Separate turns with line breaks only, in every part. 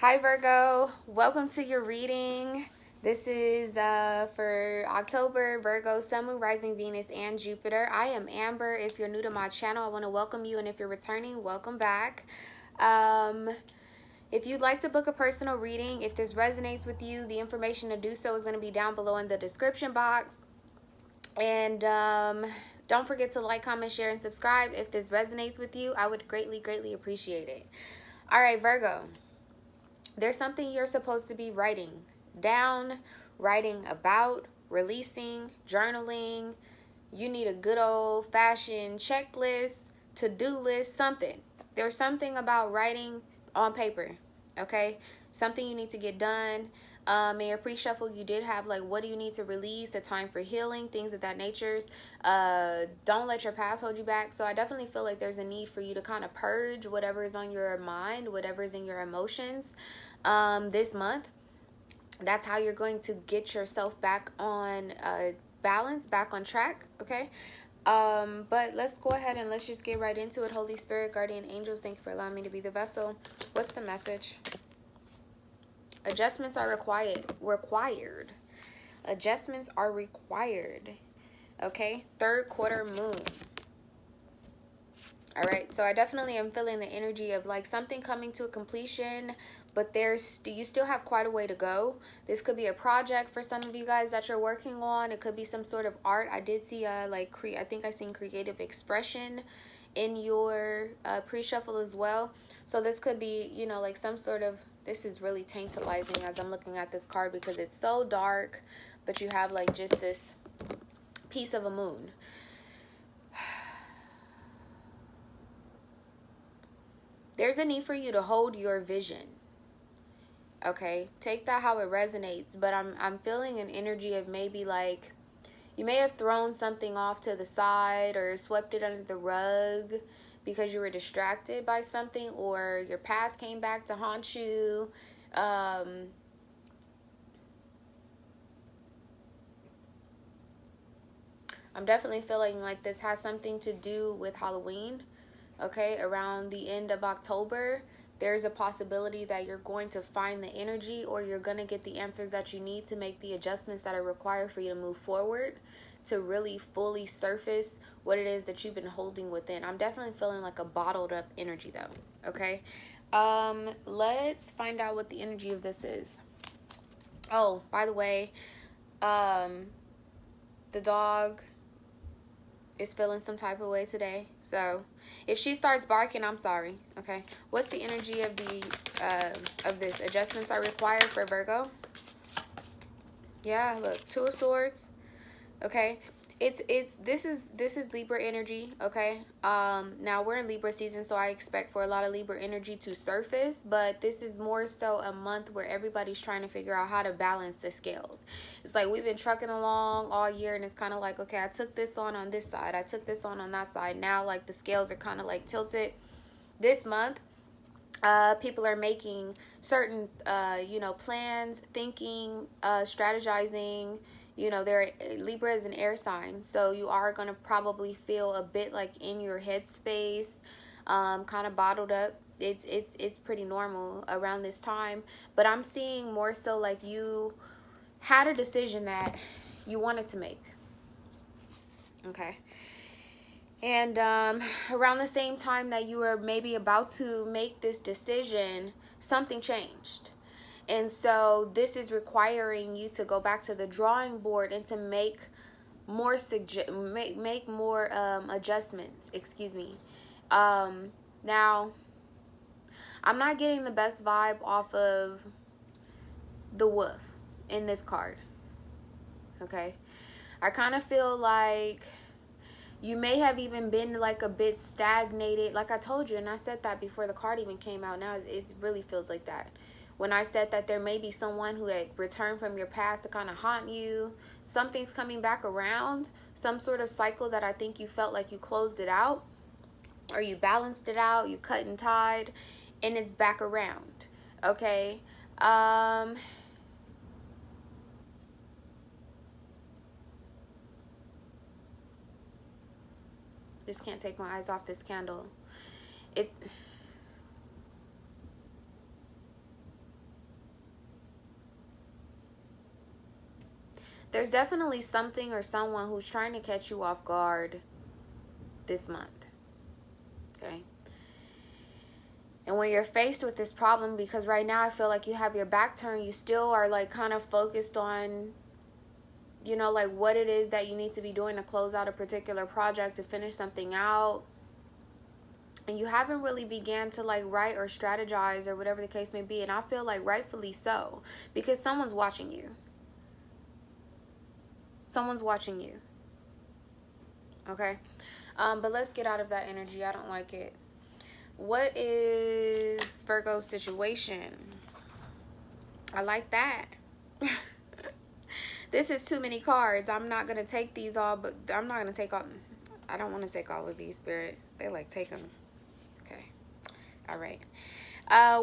Hi Virgo, welcome to your reading. This is for October, Virgo, Sun, Moon, Rising, Venus, and Jupiter. I am Amber. If you're new to my channel, I want to welcome you, and if you're returning, welcome back. If you'd like to book a personal reading, if this resonates with you, the information to do so is going to be down below in the description box. And don't forget to like, comment, share, and subscribe. If this resonates with you, I would greatly appreciate it. All right, Virgo. There's something you're supposed to be writing down, writing about, releasing, journaling. You need a good old-fashioned checklist, to-do list, something. There's something about writing on paper, okay? Something you need to get done. In your pre-shuffle, you did have like, what do you need to release, the time for healing, things of that nature. Don't let your past hold you back. So I definitely feel like there's a need for you to kind of purge whatever is on your mind, whatever is in your emotions this month. That's how you're going to get yourself back on balance, back on track, okay? But let's go ahead and let's just get right into it. Holy Spirit, guardian angels, thank you for allowing me to be the vessel. What's the message? Adjustments are required. Adjustments are required. Okay? Third quarter moon. All right, so I definitely am feeling the energy of like something coming to a completion, but you still have quite a way to go. This could be a project for some of you guys that you're working on. It could be some sort of art. I did see I think I seen creative expression in your pre-shuffle as well. So this could be, you know, like some sort of, this is really tantalizing as I'm looking at this card because it's so dark, but you have like just this piece of a moon. There's a need for you to hold your vision. Okay, take that how it resonates, but I'm feeling an energy of maybe like you may have thrown something off to the side or swept it under the rug because you were distracted by something, or your past came back to haunt you. I'm definitely feeling like this has something to do with Halloween. Okay, around the end of October, there's a possibility that you're going to find the energy, or you're going to get the answers that you need to make the adjustments that are required for you to move forward, to really fully surface what it is that you've been holding within. I'm definitely feeling like a bottled up energy though. Okay, let's find out what the energy of this is. Oh, by the way, the dog is feeling some type of way today, so if she starts barking, I'm sorry. Okay, what's the energy of the of this? Adjustments are required for Virgo. Yeah, look, Two of Swords. Okay, this is Libra energy. Okay, now we're in Libra season, so I expect for a lot of Libra energy to surface, but this is more so a month where everybody's trying to figure out how to balance the scales. It's like we've been trucking along all year, and it's kind of like, okay, I took this on this side, I took this on that side. Now like the scales are kind of like tilted. This month people are making certain you know, plans, thinking, strategizing. You know, Libra is an air sign, so you are going to probably feel a bit like in your headspace, kind of bottled up. It's pretty normal around this time, but I'm seeing more so like you had a decision that you wanted to make. Okay, and around the same time that you were maybe about to make this decision, something changed. And so this is requiring you to go back to the drawing board and to make more make more adjustments. Excuse me. Now, I'm not getting the best vibe off of the wolf in this card. Okay, I kind of feel like you may have even been like a bit stagnated, like I told you, and I said that before the card even came out. Now it really feels like that. When I said that there may be someone who had returned from your past to kind of haunt you, something's coming back around, some sort of cycle that I think you felt like you closed it out, or you balanced it out, you cut and tied, and it's back around. Okay, just can't take my eyes off this candle. It There's definitely something or someone who's trying to catch you off guard this month. Okay. And when you're faced with this problem, because right now I feel like you have your back turned, you still are like kind of focused on, you know, like what it is that you need to be doing to close out a particular project, to finish something out. And you haven't really began to like write or strategize or whatever the case may be. And I feel like rightfully so, because someone's watching you. Someone's watching you. Okay. But let's get out of that energy. I don't like it. What is Virgo's situation? I like that. This is too many cards. I'm not going to take these all, but I'm not going to take all. I don't want to take all of these, Spirit. They like take them. Okay. All right.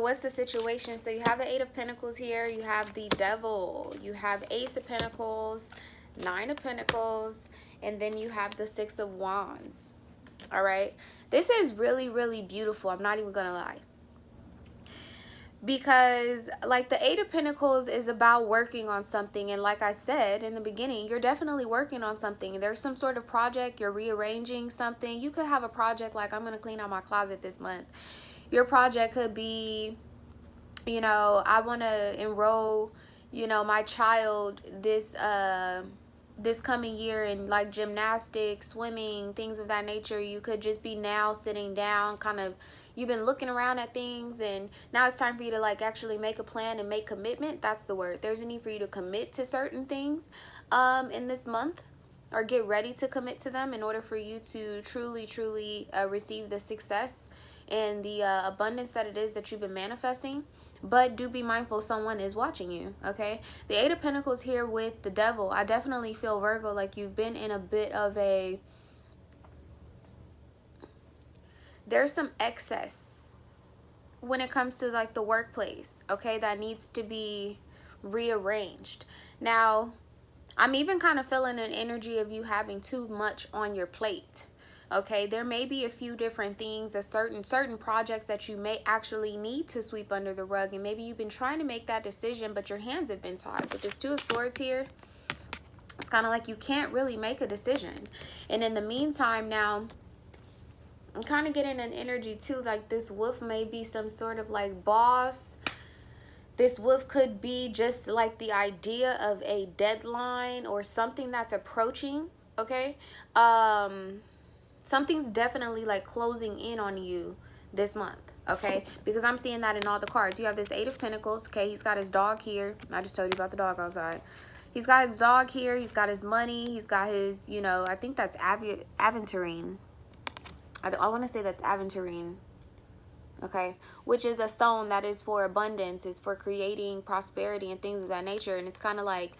What's the situation? So you have the Eight of Pentacles here. You have the Devil. You have Ace of Pentacles, Nine of Pentacles, and then you have the Six of Wands. All right. This is really, really beautiful. I'm not even going to lie. Because like the Eight of Pentacles is about working on something. And like I said in the beginning, you're definitely working on something. There's some sort of project. You're rearranging something. You could have a project like, I'm going to clean out my closet this month. Your project could be, you know, I want to enroll, you know, my child this coming year in like gymnastics, swimming, things of that nature. You could just be now sitting down, kind of, you've been looking around at things, and now it's time for you to like actually make a plan and make commitment. That's the word. There's a need for you to commit to certain things in this month, or get ready to commit to them in order for you to truly receive the success and the abundance that it is that you've been manifesting. But do be mindful, someone is watching you, okay? The Eight of Pentacles here with the Devil. I definitely feel, Virgo, like you've been in a bit of a... There's some excess when it comes to like the workplace, okay? That needs to be rearranged. Now, I'm even kind of feeling an energy of you having too much on your plate. Okay, there may be a few different things, a certain projects that you may actually need to sweep under the rug, and maybe you've been trying to make that decision, but your hands have been tied. With this Two of Swords here, it's kind of like you can't really make a decision. And in the meantime, now I'm kind of getting an energy too, like this wolf may be some sort of like boss. This wolf could be just like the idea of a deadline or something that's approaching, okay? Something's definitely like closing in on you this month, okay? Because I'm seeing that in all the cards. You have this Eight of Pentacles, okay? He's got his dog here. I just told you about the dog outside. He's got his dog here. He's got his money. He's got his, you know, I think that's aventurine. I want to say that's aventurine, okay? Which is a stone that is for abundance. It's for creating prosperity and things of that nature. And it's kind of like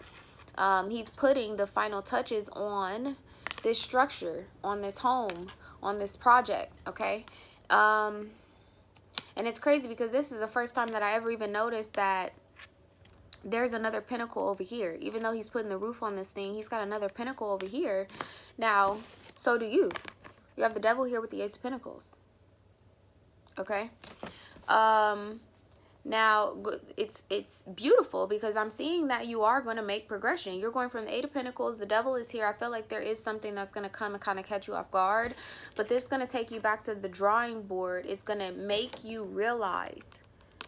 he's putting the final touches on this structure, on this home, on this project, okay? And it's crazy because this is the first time that I ever even noticed that there's another pinnacle over here. Even though he's putting the roof on this thing, he's got another pinnacle over here. Now, so do you. You have the Devil here with the Ace of Pentacles, okay? Now, it's beautiful because I'm seeing that you are going to make progression. You're going from the Eight of Pentacles. The Devil is here. I feel like there is something that's going to come and kind of catch you off guard. But this is going to take you back to the drawing board. It's going to make you realize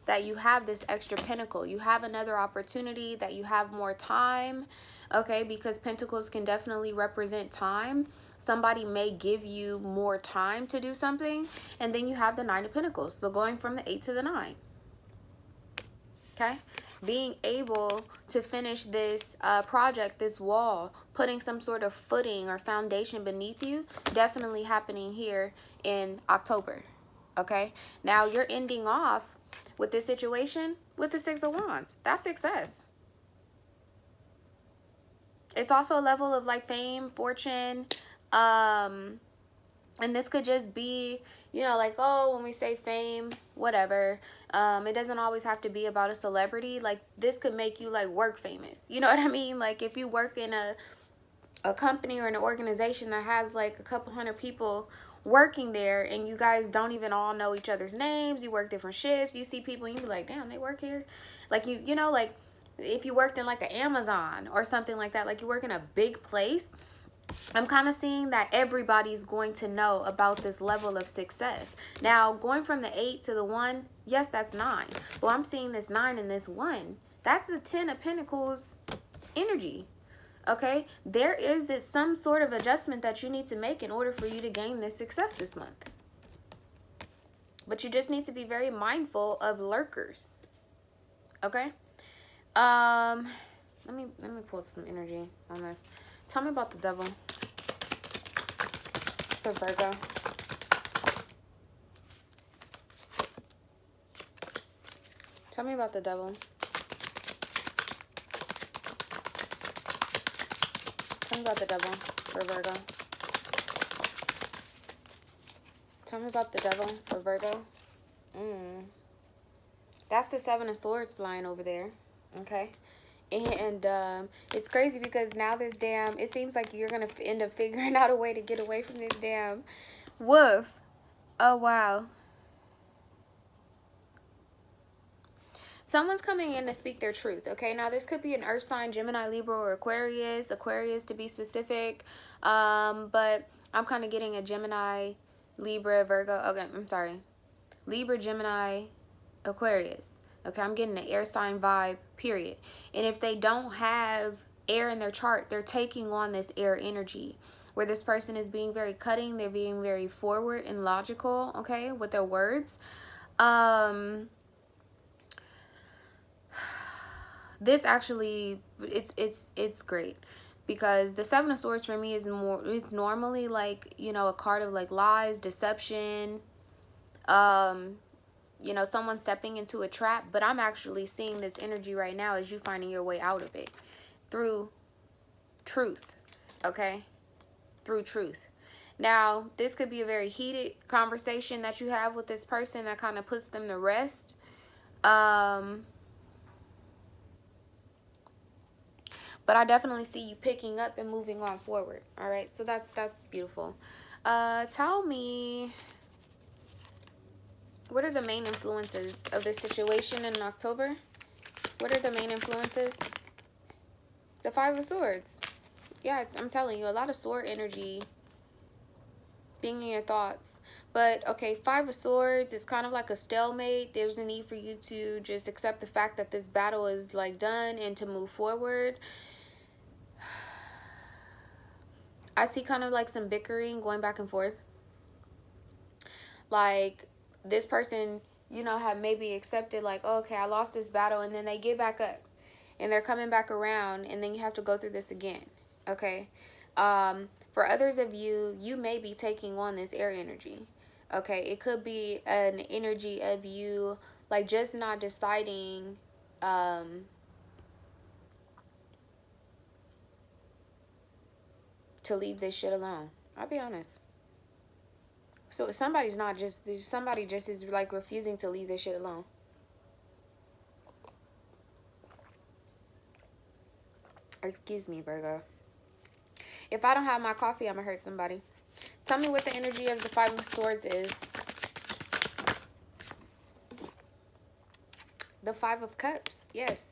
that you have this extra pentacle. You have another opportunity, that you have more time, okay? Because Pentacles can definitely represent time. Somebody may give you more time to do something. And then you have the Nine of Pentacles. So going from the 8 to the 9. Okay, being able to finish this project, this wall, putting some sort of footing or foundation beneath you, definitely happening here in October. Okay, now you're ending off with this situation with the Six of Wands. That's success. It's also a level of like fame, fortune, and this could just be, you know, like, oh, when we say fame, whatever, it doesn't always have to be about a celebrity. Like, this could make you like work famous. You know what I mean? Like, if you work in a company or an organization that has like a couple hundred people working there, and you guys don't even all know each other's names, you work different shifts, you see people and you be like, damn, they work here. Like, you know, like, if you worked in like an Amazon or something like that, like you work in a big place, I'm kind of seeing that everybody's going to know about this level of success. Now, going from the 8 to the 1, yes, that's 9. Well, I'm seeing this 9 and this 1. That's a 10 of Pentacles energy. Okay? There is this some sort of adjustment that you need to make in order for you to gain this success this month. But you just need to be very mindful of lurkers. Okay? Let me pull some energy on this. Tell me about the devil for Virgo. Tell me about the devil. Tell me about the devil for Virgo. Tell me about the devil for Virgo. That's the 7 of Swords flying over there. Okay? And it's crazy because now this damn, it seems like you're going to end up figuring out a way to get away from this damn wolf. Oh, wow. Someone's coming in to speak their truth, okay? Now, this could be an earth sign, Gemini, Libra, or Aquarius. Aquarius to be specific. But I'm kind of getting a Gemini, Libra, Virgo. Okay, I'm sorry. Libra, Gemini, Aquarius. Okay, I'm getting an air sign vibe, period. And if they don't have air in their chart, they're taking on this air energy where this person is being very cutting. They're being very forward and logical, okay, with their words. This actually, it's great. Because the 7 of Swords for me is more, it's normally like, you know, a card of like lies, deception, you know, someone stepping into a trap. But I'm actually seeing this energy right now as you finding your way out of it through truth, okay? Through truth. Now, this could be a very heated conversation that you have with this person that kind of puts them to rest. But I definitely see you picking up and moving on forward. All right, so that's beautiful. Tell me, what are the main influences of this situation in October? What are the main influences? The 5 of Swords. Yeah, I'm telling you, a lot of sword energy being in your thoughts. But, okay, 5 of Swords is kind of like a stalemate. There's a need for you to just accept the fact that this battle is, like, done and to move forward. I see kind of like some bickering going back and forth. Like, this person, you know, have maybe accepted, like, oh, okay, I lost this battle, and then they get back up. And they're coming back around, and then you have to go through this again, okay? For others of you, you may be taking on this air energy, okay? It could be an energy of you, like, just not deciding, to leave this shit alone. I'll be honest. So somebody just is like refusing to leave this shit alone. Excuse me, Virgo. If I don't have my coffee, I'm gonna hurt somebody. Tell me what the energy of the 5 of Swords is. The 5 of Cups. Yes.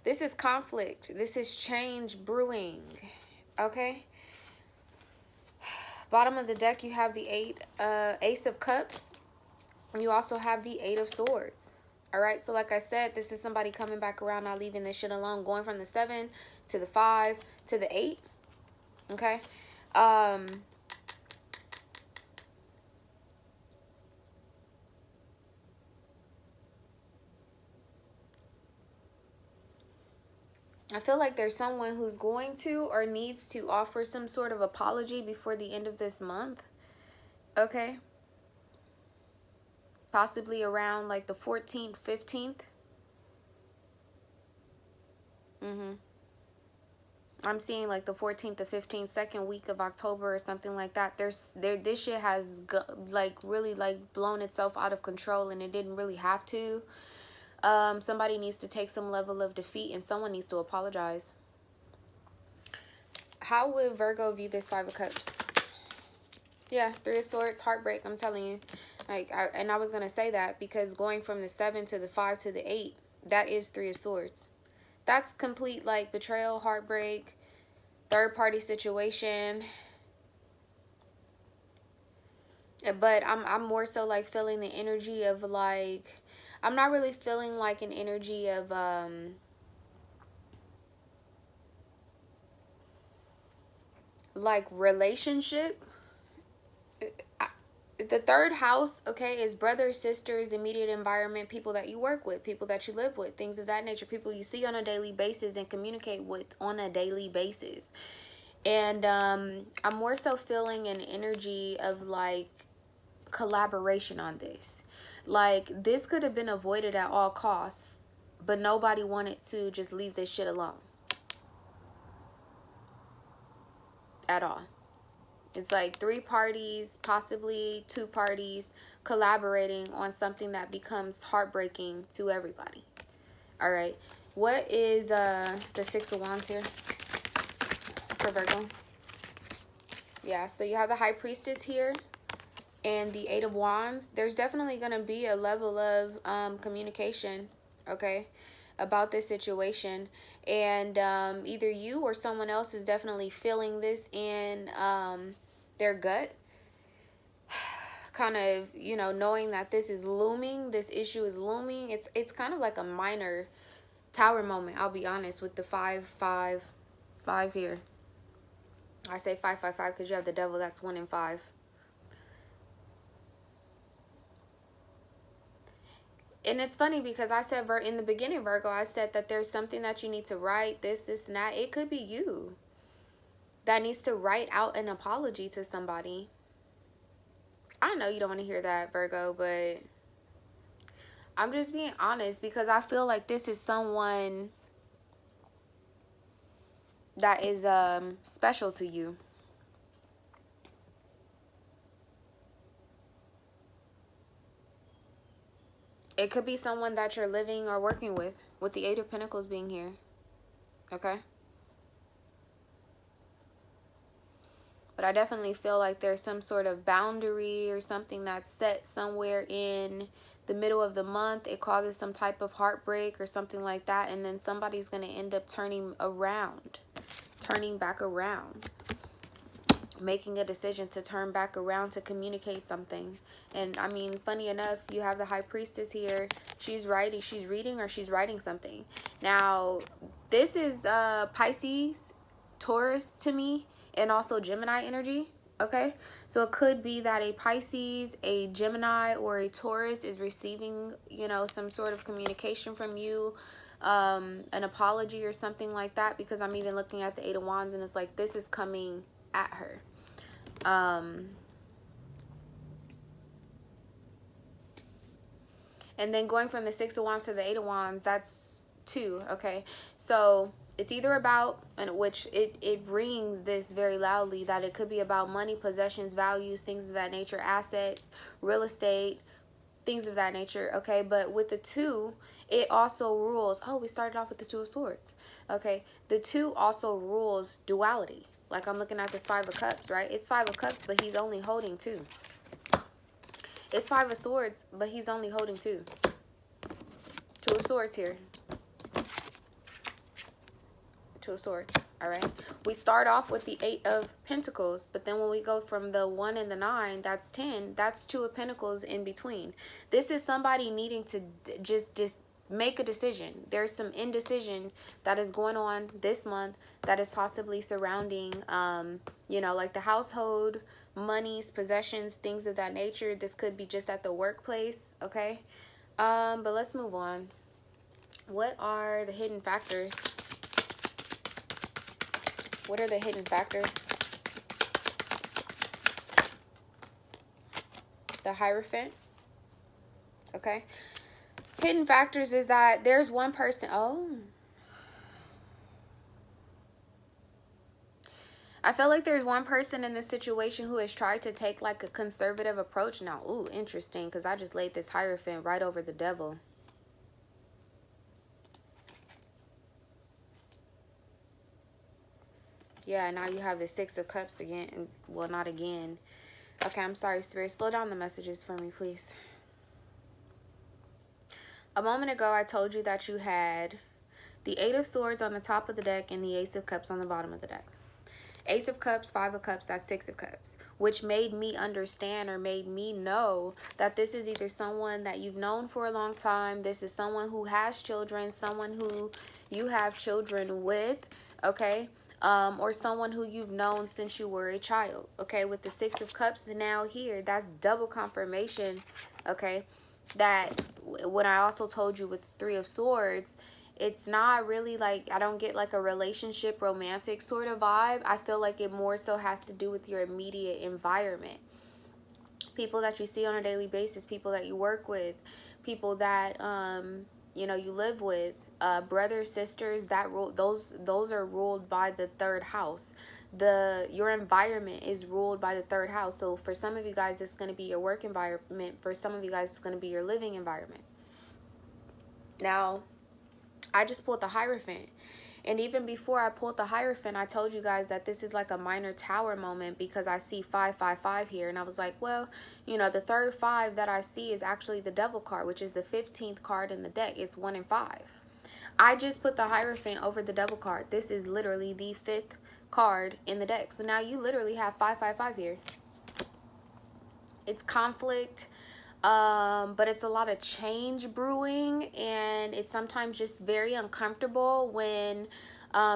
This is conflict. This is change brewing. Okay? Bottom of the deck, you have the Ace of Cups. You also have the 8 of Swords. All right, so like I said, this is somebody coming back around, not leaving this shit alone, going from the 7 to the 5 to the 8. Okay? I feel like there's someone who's going to or needs to offer some sort of apology before the end of this month. Okay? Possibly around like the 14th, 15th. I'm seeing like the 14th to 15th, second week of October or something like that. This shit has like really like blown itself out of control, and it didn't really have to. Somebody needs to take some level of defeat, and someone needs to apologize. How would Virgo view this 5 of Cups? Yeah, 3 of Swords, heartbreak, I'm telling you. Like, I was going to say that because going from the 7 to the 5 to the 8, that is 3 of Swords. That's complete, like, betrayal, heartbreak, third party situation. But I'm more so like feeling the energy of, like, I'm not really feeling like an energy of like relationship. The third house, okay, is brothers, sisters, immediate environment, people that you work with, people that you live with, things of that nature, people you see on a daily basis and communicate with on a daily basis. And I'm more so feeling an energy of, like, collaboration on this. Like, this could have been avoided at all costs, but nobody wanted to just leave this shit alone at all. It's like 3 parties, possibly 2 parties, collaborating on something that becomes heartbreaking to everybody. All right. What is the 6 of Wands here for Virgo? Yeah, so you have the High Priestess here and the 8 of Wands. There's definitely going to be a level of communication, okay, about this situation. And either you or someone else is definitely feeling this in their gut, kind of, you know, knowing that this is looming, this issue is looming. It's kind of like a minor Tower moment, I'll be honest, with the 5 here. I say 5 because you have the Devil. That's 1 and 5. And it's funny because I said in the beginning, Virgo, I said that there's something that you need to write, this and that. It could be you that needs to write out an apology to somebody. I know you don't want to hear that, Virgo, but I'm just being honest because I feel like this is someone that is special to you. It could be someone that you're living or working with the 8 of Pentacles being here. Okay? But I definitely feel like there's some sort of boundary or something that's set somewhere in the middle of the month. It causes some type of heartbreak or something like that. And then somebody's going to end up turning back around. Making a decision to turn back around to communicate something. And I mean, funny enough, you have the High Priestess here. She's reading or she's writing something. Now, this is Pisces, Taurus to me, and also Gemini energy. Okay, so it could be that a Pisces, a Gemini, or a Taurus is receiving, you know, some sort of communication from you, an apology or something like that, because I'm even looking at the 8 of Wands and it's like this is coming at her. And then going from the 6 of Wands to the 8 of Wands, that's 2. Okay, so it's either about, and which it rings this very loudly, that it could be about money, possessions, values, things of that nature, assets, real estate, things of that nature. Okay, but with the 2, it also rules, oh, we started off with the 2 of Swords. Okay, the 2 also rules duality. Like, I'm looking at this 5 of Cups, right? It's 5 of Cups, but he's only holding 2. It's 5 of Swords, but he's only holding 2. 2 of Swords here. 2 of Swords, all right? We start off with the 8 of Pentacles, but then when we go from the 1 and the 9, that's 10. That's 2 of Pentacles in between. This is somebody needing to just make a decision. There's some indecision that is going on this month that is possibly surrounding, you know, like the household, monies, possessions, things of that nature. This could be just at the workplace, okay? But let's move on. What are the hidden factors? What are the hidden factors? The Hierophant, okay? Hidden factors is that there's one person. Oh, I feel like there's one person in this situation who has tried to take like a conservative approach. Now, ooh, interesting, because I just laid this Hierophant right over the Devil. Yeah, now you have the 6 of Cups again. Well, not again. Okay, I'm sorry, Spirit. Slow down the messages for me, please. A moment ago, I told you that you had the Eight of Swords on the top of the deck, and the Ace of Cups on the bottom of the deck. Ace of Cups, Five of Cups, that's Six of Cups, which made me understand or made me know that this is either someone that you've known for a long time. This is someone who has children, someone who you have children with, okay? Or someone who you've known since you were a child, okay? With the Six of Cups now here, that's double confirmation, okay? That when I also told you with the Three of Swords, it's not really like, I don't get like a relationship romantic sort of vibe. I feel like it more so has to do with your immediate environment. People that you see on a daily basis, people that you work with, people that you know, you live with, brothers, sisters, that those are ruled by the third house. Your environment is ruled by the third house. So for some of you guys, it's going to be your work environment. For some of you guys, it's going to be your living environment. Now, I just pulled the Hierophant. And even before I pulled the Hierophant, I told you guys that this is like a minor tower moment because I see 555 here. And I was like, well, you know, the third 5 that I see is actually the Devil card, which is the 15th card in the deck. It's 1 and 5. I just put the Hierophant over the Devil card. This is literally the 5th card in the deck. So now you literally have 555 here. It's conflict. But it's a lot of change brewing, and it's sometimes just very uncomfortable when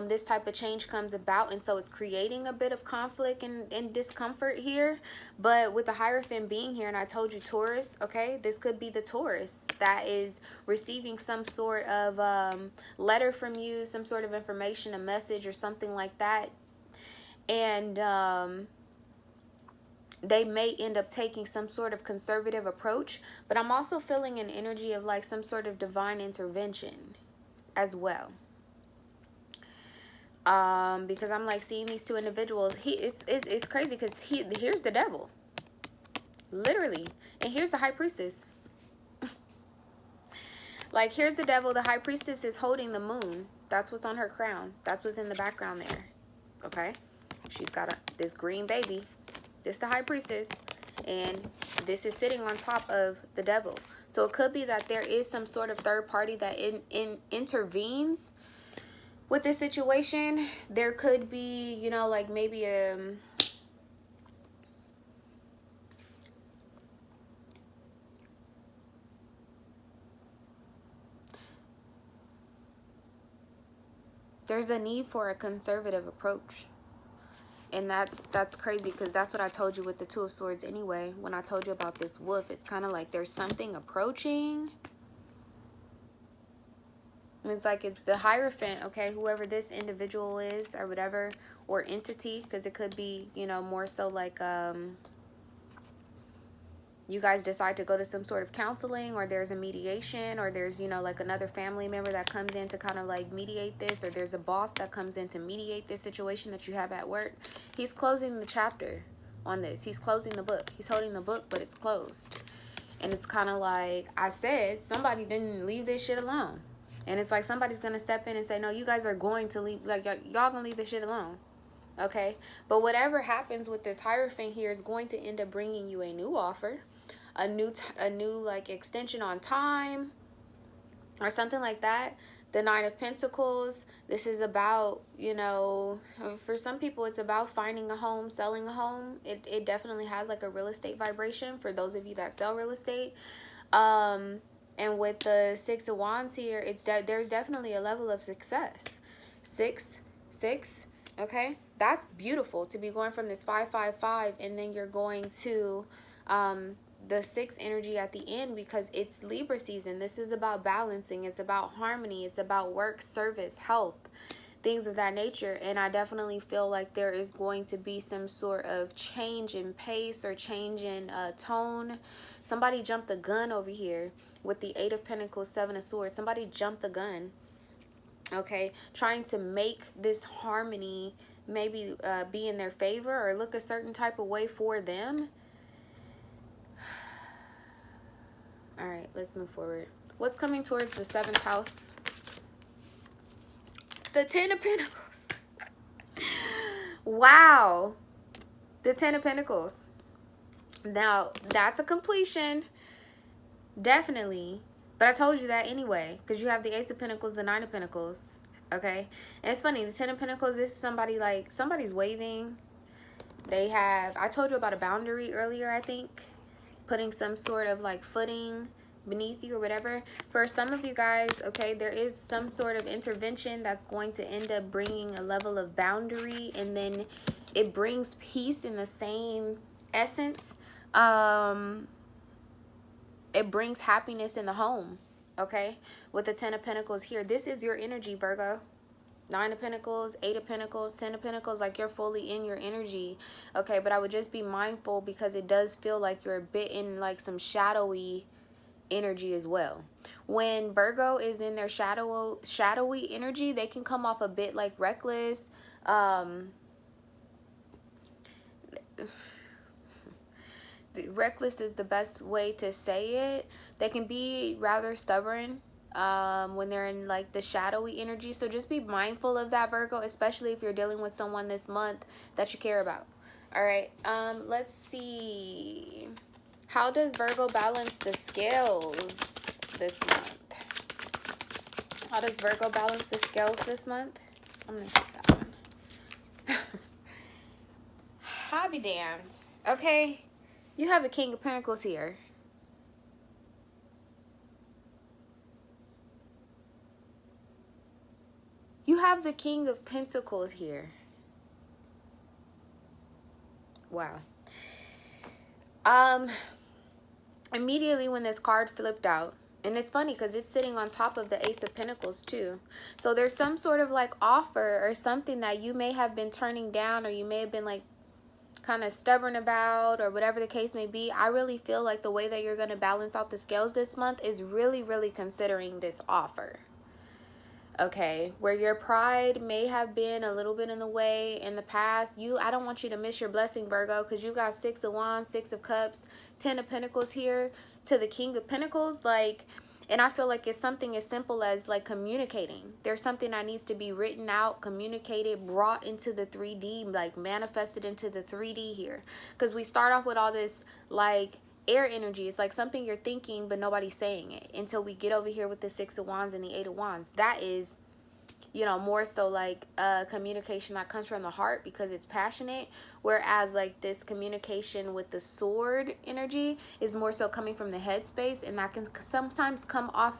this type of change comes about, and so it's creating a bit of conflict and discomfort here. But with the Hierophant being here, and I told you Taurus, okay, this could be the Taurus that is receiving some sort of letter from you, some sort of information, a message or something like that, and they may end up taking some sort of conservative approach. But I'm also feeling an energy of like some sort of divine intervention as well. Because I'm like seeing these two individuals. It's crazy because here's the Devil, literally, and here's the High Priestess. Like, here's the Devil. The High Priestess is holding the moon. That's what's on her crown. That's what's in the background there. Okay, she's got this green baby. This is the High Priestess, and this is sitting on top of the Devil. So it could be that there is some sort of third party that intervenes with this situation. There could be, you know, like maybe there's a need for a conservative approach. And that's crazy because that's what I told you with the Two of Swords anyway. When I told you about this wolf, it's kind of like there's something approaching. It's like it's the Hierophant, okay, whoever this individual is or whatever, or entity, because it could be, you know, more so like you guys decide to go to some sort of counseling, or there's a mediation, or there's, you know, like another family member that comes in to kind of like mediate this, or there's a boss that comes in to mediate this situation that you have at work. He's closing the chapter on this. He's closing the book. He's holding the book, but it's closed. And it's kind of like I said, somebody didn't leave this shit alone. And it's like somebody's going to step in and say, no, you guys are going to leave, like y'all going to leave this shit alone. Okay, but whatever happens with this Hierophant here is going to end up bringing you a new offer, a new like extension on time or something like that. The Nine of Pentacles, this is about, you know, for some people it's about finding a home, selling a home. It definitely has like a real estate vibration for those of you that sell real estate. And with the Six of Wands here, it's there's definitely a level of success. Six, okay, that's beautiful to be going from this 555 and then you're going to the 6 energy at the end, because it's Libra season. This is about balancing. It's about harmony. It's about work, service, health, things of that nature. And I definitely feel like there is going to be some sort of change in pace or change in tone. Somebody jumped the gun over here with the 8 of Pentacles, 7 of Swords. Somebody jumped the gun, okay, trying to make this harmony maybe be in their favor or look a certain type of way for them. All right, let's move forward. What's coming towards the 7th house? The 10 of Pentacles. Wow. The 10 of Pentacles. Now, that's a completion. Definitely. But I told you that anyway, because you have the Ace of Pentacles, the Nine of Pentacles. Okay? And it's funny, the Ten of Pentacles is somebody like, somebody's waving. They have, I told you about a boundary earlier, I think. Putting some sort of like footing beneath you or whatever. For some of you guys, okay, there is some sort of intervention that's going to end up bringing a level of boundary, and then it brings peace in the same essence. It brings happiness in the home, okay, with the Ten of Pentacles here. This is your energy, Virgo. Nine of Pentacles, Eight of Pentacles, Ten of Pentacles, like you're fully in your energy, okay? But I would just be mindful, because it does feel like you're a bit in like some shadowy energy as well. When Virgo is in their shadowy energy, they can come off a bit like reckless. Reckless is the best way to say it. They can be rather stubborn when they're in like the shadowy energy. So just be mindful of that, Virgo, especially if you're dealing with someone this month that you care about. All right, let's see. How does Virgo balance the scales this month? How does Virgo balance the scales this month? I'm gonna take that one. I'll be damned. Okay, you have the King of Pentacles here. You have the King of Pentacles here. Wow. Immediately when this card flipped out, and it's funny because it's sitting on top of the Ace of Pentacles too. So there's some sort of like offer or something that you may have been turning down, or you may have been like kind of stubborn about, or whatever the case may be. I really feel like the way that you're going to balance out the scales this month is really considering this offer. Okay, where your pride may have been a little bit in the way in the past. I don't want you to miss your blessing, Virgo, because you got Six of Wands, Six of Cups, Ten of Pentacles here to the King of Pentacles. Like, and I feel like it's something as simple as like communicating. There's something that needs to be written out, communicated, brought into the 3D, like manifested into the 3D here. Because we start off with all this like air energy. It's like something you're thinking but nobody's saying it, until we get over here with the Six of Wands and the Eight of Wands. That is, you know, more so like communication that comes from the heart because it's passionate, whereas like this communication with the sword energy is more so coming from the head space, and that can sometimes come off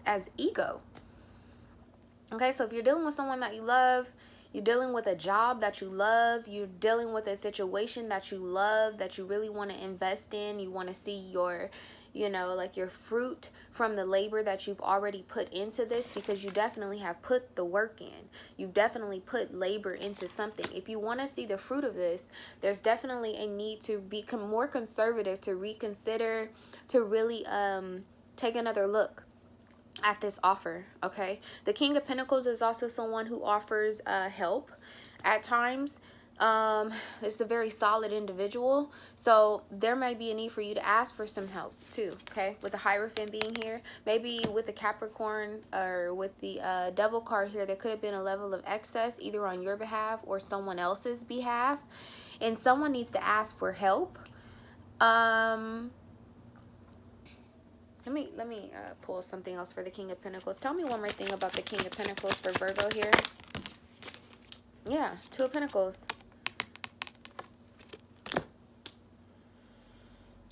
as ego. Okay, so if you're dealing with someone that you love, you're dealing with a job that you love, you're dealing with a situation that you love, that you really want to invest in, you want to see your, you know, like your fruit from the labor that you've already put into this, because you definitely have put the work in. You've definitely put labor into something. If you want to see the fruit of this, there's definitely a need to become more conservative, to reconsider, to really take another look at this offer. Okay, the King of Pentacles is also someone who offers help at times. It's a very solid individual, so there might be a need for you to ask for some help too. Okay, with the Hierophant being here, maybe with the Capricorn or with the Devil card here, there could have been a level of excess either on your behalf or someone else's behalf, and someone needs to ask for help. Let me pull something else for the King of Pentacles. Tell me one more thing about the King of Pentacles for Virgo here. Yeah, Two of Pentacles.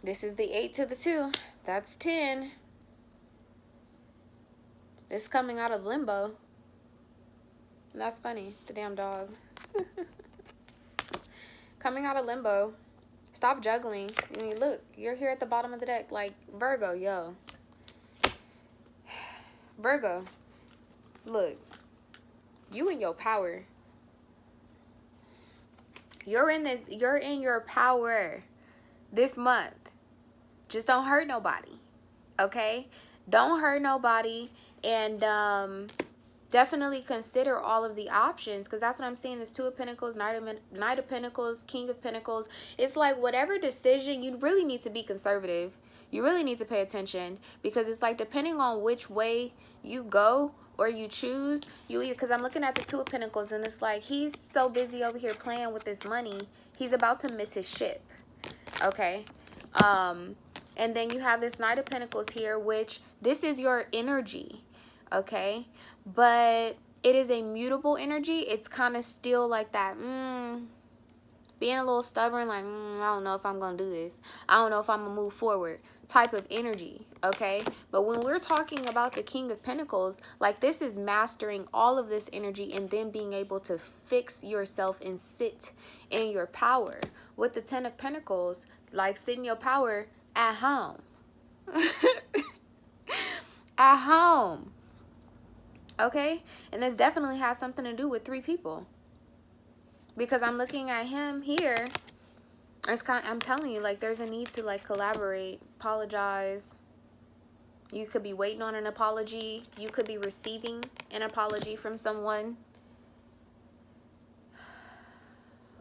This is the 8 to the 2. That's 10. It's coming out of limbo. That's funny. The damn dog. Coming out of limbo. Stop juggling. I mean, look, you're here at the bottom of the deck. Like, Virgo, yo. Virgo, look, you in your power. You're in your power this month. Just don't hurt nobody. Okay? Don't hurt nobody, and definitely consider all of the options, because that's what I'm seeing. This Two of Pentacles, Knight of Pentacles, King of Pentacles. It's like whatever decision, you really need to be conservative. You really need to pay attention, because it's like depending on which way you go or you choose, because I'm looking at the Two of Pentacles, and it's like he's so busy over here playing with this money, he's about to miss his ship. Okay? And then you have this Knight of Pentacles here, which this is your energy, okay? But it is a mutable energy. It's kind of still like that, being a little stubborn, like, I don't know if I'm going to do this. I don't know if I'm going to move forward type of energy, okay? But when we're talking about the King of Pentacles, like, this is mastering all of this energy and then being able to fix yourself and sit in your power. With the Ten of Pentacles, like, sit in your power at home. At home. Okay? And this definitely has something to do with 3 people. Because I'm looking at him here. It's kind of, I'm telling you, like, there's a need to, like, collaborate, apologize. You could be waiting on an apology. You could be receiving an apology from someone.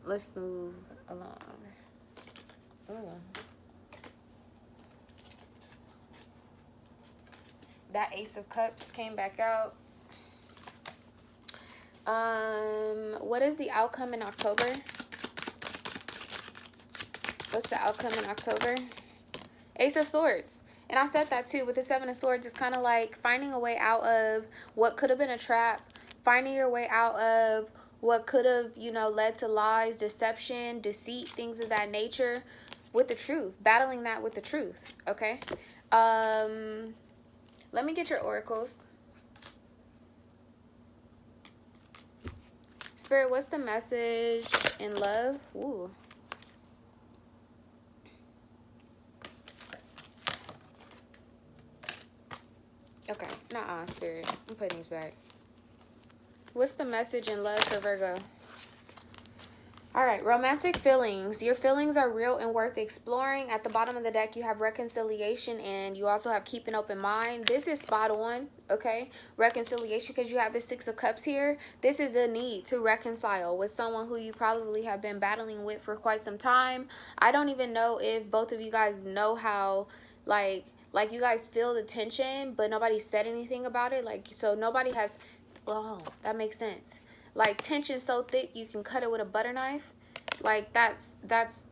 Let's move along. Ooh. That Ace of Cups came back out. What is the outcome in October? What's the outcome in October? Ace of Swords. And I said that too. With the Seven of Swords, it's kind of like finding a way out of what could have been a trap. Finding your way out of what could have, you know, led to lies, deception, deceit, things of that nature. With the truth. Battling that with the truth. Okay? Let me get your oracles. Spirit, what's the message in love? Ooh. Okay, nuh-uh, Spirit. I'm putting these back. What's the message in love for Virgo? All right, romantic feelings. Your feelings are real and worth exploring. At the bottom of the deck, you have reconciliation, and you also have keep an open mind. This is spot on, okay? Reconciliation, because you have the Six of Cups here. This is a need to reconcile with someone who you probably have been battling with for quite some time. I don't even know if both of you guys know how, like you guys feel the tension, but nobody said anything about it. Like, so nobody has, oh, that makes sense. Like, tension so thick you can cut it with a butter knife. Like, that's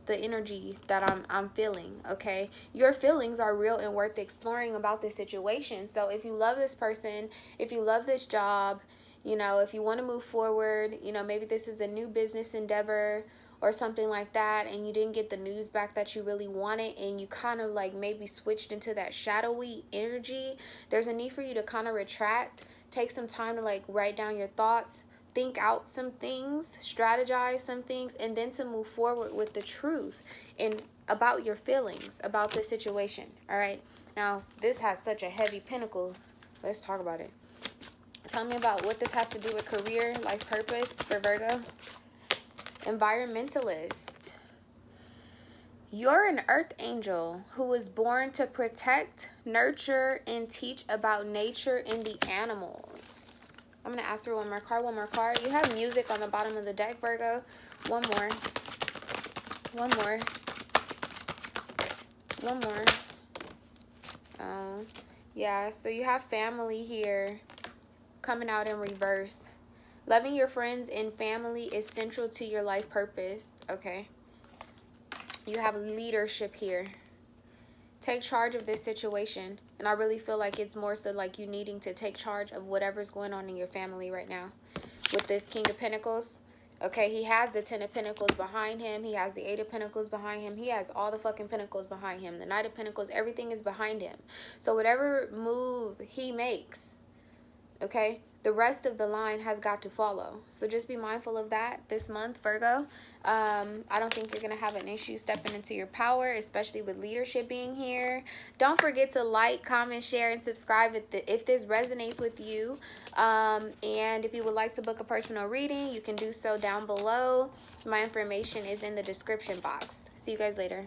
the energy that I'm feeling, okay? Your feelings are real and worth exploring about this situation. So if you love this person, if you love this job, you know, if you want to move forward, you know, maybe this is a new business endeavor or something like that, and you didn't get the news back that you really wanted, and you kind of like maybe switched into that shadowy energy, there's a need for you to kind of retract, take some time to like write down your thoughts, think out some things, strategize some things, and then to move forward with the truth and about your feelings about this situation. All right, now this has such a heavy pentacle. Let's talk about it. Tell me about what this has to do with career, life purpose for Virgo. Environmentalist. You're an earth angel who was born to protect, nurture, and teach about nature and the animals. I'm going to ask for one more card, one more card. You have music on the bottom of the deck, Virgo. One more. One more. One more. Yeah, so you have family here coming out in reverse. Loving your friends and family is central to your life purpose, okay? You have leadership here. Take charge of this situation. And I really feel like it's more so like you needing to take charge of whatever's going on in your family right now. With this King of Pentacles, okay? He has the Ten of Pentacles behind him. He has the Eight of Pentacles behind him. He has all the fucking Pentacles behind him. The Knight of Pentacles, everything is behind him. So whatever move he makes, okay, the rest of the line has got to follow. So just be mindful of that this month, Virgo. I don't think you're going to have an issue stepping into your power, especially with leadership being here. Don't forget to like, comment, share, and subscribe if this resonates with you. And if you would like to book a personal reading, you can do so down below. My information is in the description box. See you guys later.